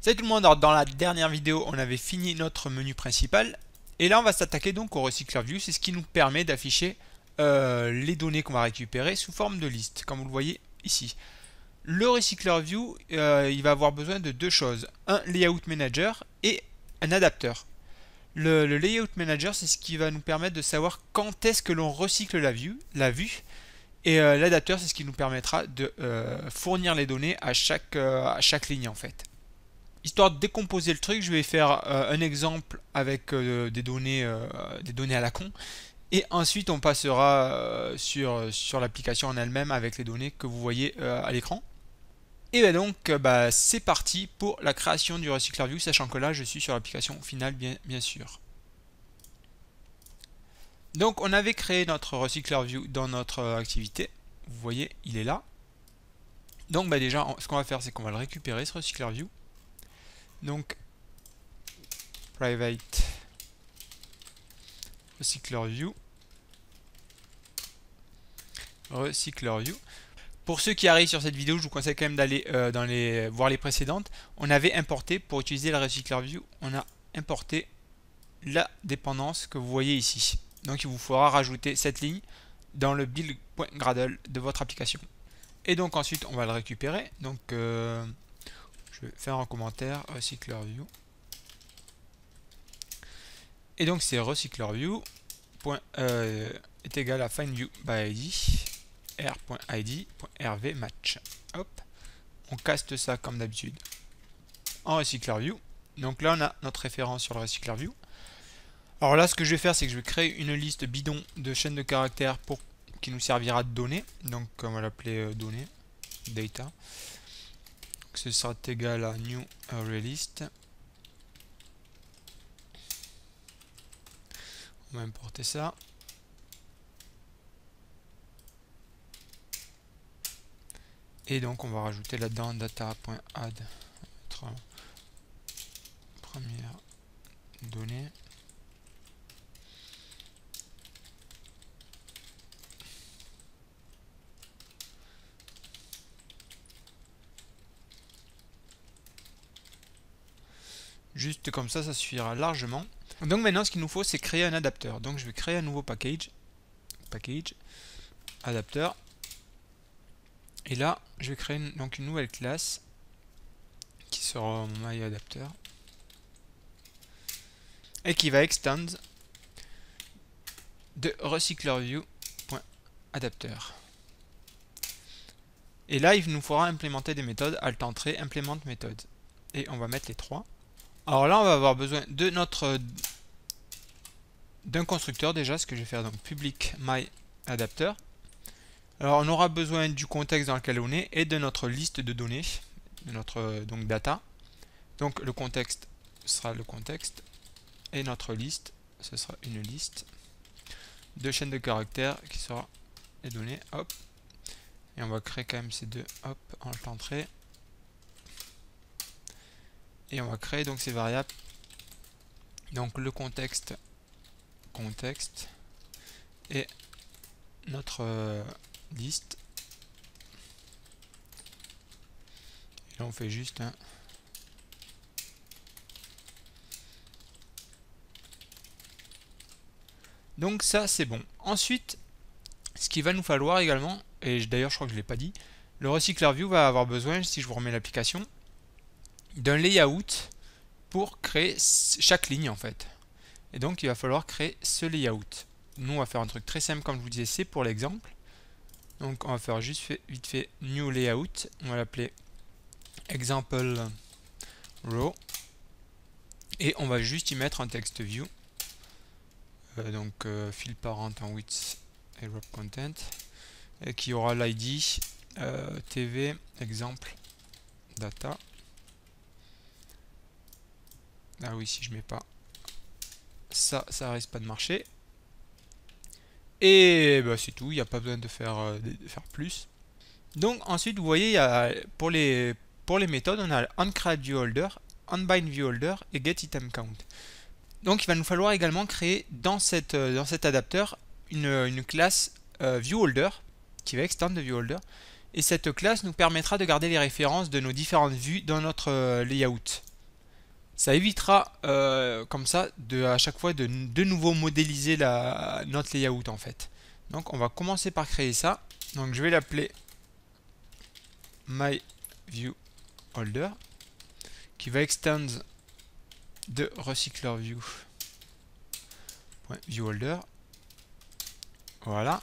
Salut tout le monde, alors dans la dernière vidéo on avait fini notre menu principal et là on va s'attaquer donc au recycler view, c'est ce qui nous permet d'afficher les données qu'on va récupérer sous forme de liste, comme vous le voyez ici. Le recycler view, il va avoir besoin de deux choses, un layout manager et un adapteur. Le layout manager, c'est ce qui va nous permettre de savoir quand est-ce que l'on recycle la vue, et l'adapteur, c'est ce qui nous permettra de fournir les données à chaque ligne en fait. Histoire de décomposer le truc, je vais faire un exemple avec des données à la con. Et ensuite, on passera sur l'application en elle-même avec les données que vous voyez à l'écran. Et bien donc, c'est parti pour la création du recycler view, sachant que là, je suis sur l'application finale, bien sûr. Donc, on avait créé notre recycler view dans notre activité. Vous voyez, il est là. Donc, déjà, ce qu'on va faire, c'est qu'on va le récupérer, ce recycler view. Donc, private recycler view. Pour ceux qui arrivent sur cette vidéo, je vous conseille quand même d'aller voir les précédentes. On avait importé, pour utiliser le recycler view, on a importé la dépendance que vous voyez ici. Donc il vous faudra rajouter cette ligne dans le build.gradle de votre application. Et donc ensuite on va le récupérer. Donc je vais faire un commentaire recycler view. Et donc c'est recycler view est égal à findView by id r.id.rv match. Hop, on caste ça comme d'habitude en recycler view. Donc là on a notre référence sur le recycler view. Alors là ce que je vais faire, c'est que je vais créer une liste bidon de chaînes de caractères qui nous servira de données. Donc on va l'appeler données data. Donc, ce sera égal à new arraylist. On va importer ça. Et donc on va rajouter là-dedans data.add première donnée. Juste comme ça suffira largement. Donc maintenant ce qu'il nous faut, c'est créer un adapteur. Donc je vais créer un nouveau package adapteur. Et là, je vais créer donc une nouvelle classe qui sera mon myAdapter et qui va extend de recyclerview.adapter. Et là, il nous faudra implémenter des méthodes alt entrée, implement méthode. Et on va mettre les trois. Alors là, on va avoir besoin de d'un constructeur déjà, ce que je vais faire donc public myAdapter. Alors on aura besoin du contexte dans lequel on est et de notre liste de données, de notre donc data. Donc le contexte sera le contexte et notre liste, ce sera une liste de chaînes de caractères qui sera les données. Hop. Et on va créer quand même ces deux, hop, en l'entrée. Et on va créer donc ces variables. Donc le contexte et notre liste. Et là on fait juste un donc ça c'est bon. Ensuite, ce qu'il va nous falloir également, et d'ailleurs je crois que je ne l'ai pas dit, le recycler view va avoir besoin, si je vous remets l'application, d'un layout pour créer chaque ligne en fait. Et donc il va falloir créer ce layout. Nous on va faire un truc très simple comme je vous disais, c'est pour l'exemple. Donc on va faire juste vite fait new layout, on va l'appeler example row et on va juste y mettre un text view. Field parent en width et wrap content et qui aura l'id tv exemple data. Ah oui, si je mets pas ça risque pas de marcher. Et c'est tout, il n'y a pas besoin de faire plus. Donc ensuite vous voyez, pour les méthodes, on a onCreateViewHolder, onBindViewHolder et getItemCount. Donc il va nous falloir également créer dans cet adapteur une classe ViewHolder qui va extendre de ViewHolder. Et cette classe nous permettra de garder les références de nos différentes vues dans notre layout. Ça évitera comme ça à chaque fois de nouveau modéliser notre layout en fait. Donc on va commencer par créer ça. Donc je vais l'appeler myViewHolder qui va extend de recyclerView.viewHolder. Voilà.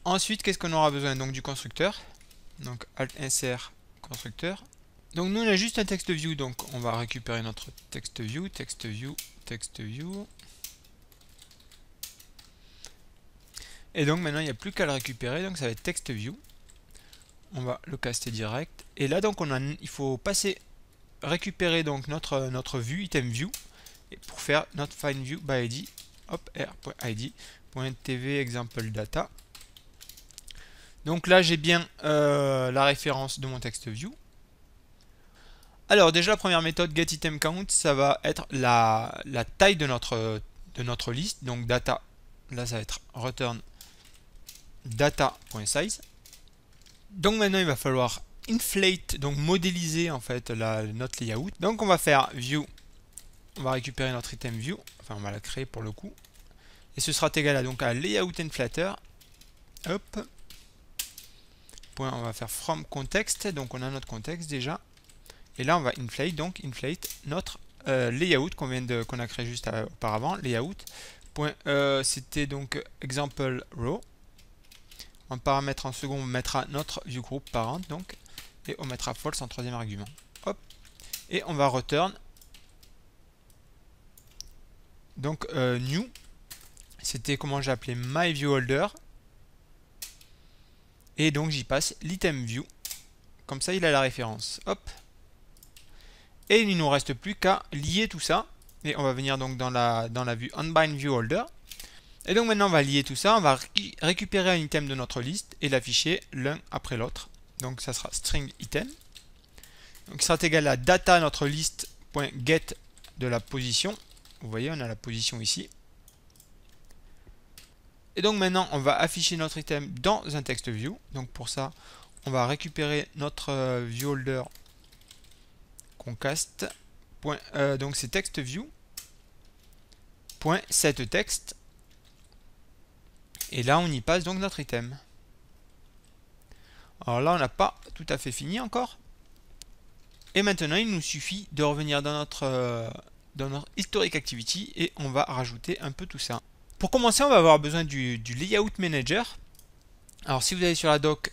Ensuite, qu'est-ce qu'on aura besoin? Donc du constructeur. Donc Alt-Insert constructeur. Donc nous on a juste un text view, donc on va récupérer notre text view. Et donc maintenant il n'y a plus qu'à le récupérer, donc ça va être text view. On va le caster direct. Et là donc il faut récupérer donc notre vue, item view, et pour faire notre find view by id, hop, r.id.tv example data. Donc là j'ai bien la référence de mon text view. Alors déjà la première méthode getItemCount, ça va être la taille de notre liste, donc data, là ça va être return data.size. Donc maintenant il va falloir inflate, donc modéliser en fait notre layout. Donc on va faire view, on va récupérer notre item view, enfin on va la créer pour le coup, et ce sera égal à donc à layout inflater, hop, point, on va faire from context, donc on a notre contexte déjà. Et là, on va inflate notre layout qu'on a créé juste auparavant. Layout. C'était donc example row. En paramètre en second, on mettra notre viewGroup parent, donc, et on mettra false en troisième argument. Hop. Et on va return. Donc new. C'était comment j'ai appelé myViewHolder. Et donc j'y passe l'item view. Comme ça, il a la référence. Hop. Et il ne nous reste plus qu'à lier tout ça. Et on va venir donc dans la vue onBindViewHolder. Et donc maintenant on va lier tout ça. On va récupérer un item de notre liste et l'afficher l'un après l'autre. Donc ça sera string item. Donc ça sera égal à data notre liste.get de la position. Vous voyez, on a la position ici. Et donc maintenant on va afficher notre item dans un text view. Donc pour ça, on va récupérer notre viewHolder qu'on caste. Donc c'est text view point setText, et là on y passe donc notre item. Alors là on n'a pas tout à fait fini encore, et maintenant il nous suffit de revenir dans notre historic activity et on va rajouter un peu tout ça. Pour commencer, on va avoir besoin du layout manager. Alors si vous allez sur la doc,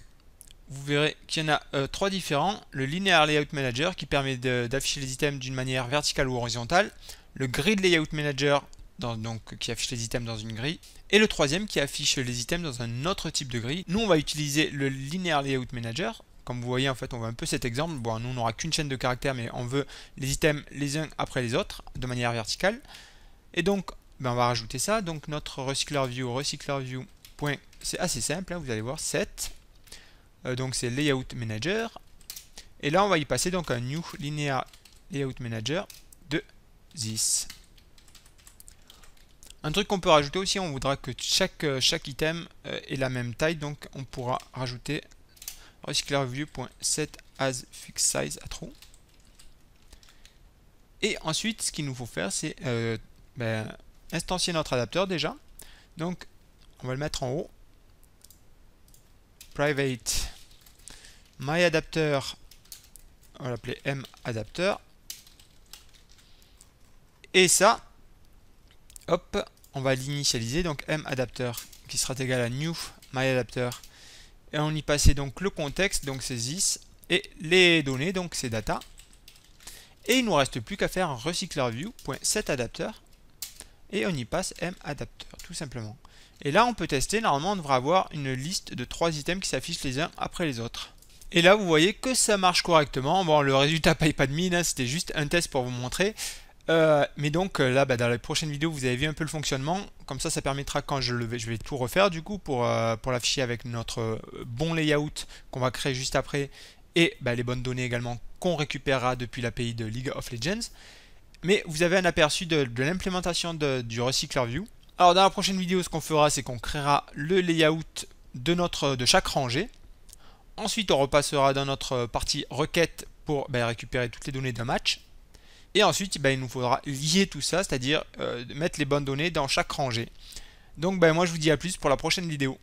vous verrez qu'il y en a trois différents. Le linear layout manager qui permet d'afficher les items d'une manière verticale ou horizontale. Le grid layout manager donc, qui affiche les items dans une grille. Et le troisième qui affiche les items dans un autre type de grille. Nous on va utiliser le linear layout manager. Comme vous voyez en fait on veut un peu cet exemple. Bon, nous on n'aura qu'une chaîne de caractères mais on veut les items les uns après les autres de manière verticale. Et donc on va rajouter ça. Donc notre recyclerView, c'est assez simple, hein, vous allez voir, set. Donc c'est layout manager, et là on va y passer donc un new linear layout manager de this. Un truc qu'on peut rajouter aussi, on voudra que chaque item ait la même taille, donc on pourra rajouter recyclerView.setAsFixedSize à true. Et ensuite ce qu'il nous faut faire c'est instancier notre adapteur déjà. Donc on va le mettre en haut, private myAdapter, on va l'appeler mAdapter, et ça, hop, on va l'initialiser, donc mAdapter qui sera égal à new myAdapter, et on y passait donc le contexte, donc c'est this, et les données, donc c'est data, et il ne nous reste plus qu'à faire un recyclerView.setAdapter, et on y passe mAdapter tout simplement. Et là on peut tester, normalement on devrait avoir une liste de 3 items qui s'affichent les uns après les autres. Et là vous voyez que ça marche correctement. Bon, le résultat paye pas de mine, hein, c'était juste un test pour vous montrer. Mais donc là dans la prochaine vidéo vous avez vu un peu le fonctionnement. Comme ça permettra quand je vais tout refaire du coup pour l'afficher avec notre bon layout qu'on va créer juste après. Et les bonnes données également qu'on récupérera depuis l'API de League of Legends. Mais vous avez un aperçu de l'implémentation du recyclerView. Alors dans la prochaine vidéo, ce qu'on fera, c'est qu'on créera le layout de chaque rangée. Ensuite, on repassera dans notre partie requête pour récupérer toutes les données d'un match. Et ensuite, il nous faudra lier tout ça, c'est-à-dire mettre les bonnes données dans chaque rangée. Donc moi je vous dis à plus pour la prochaine vidéo.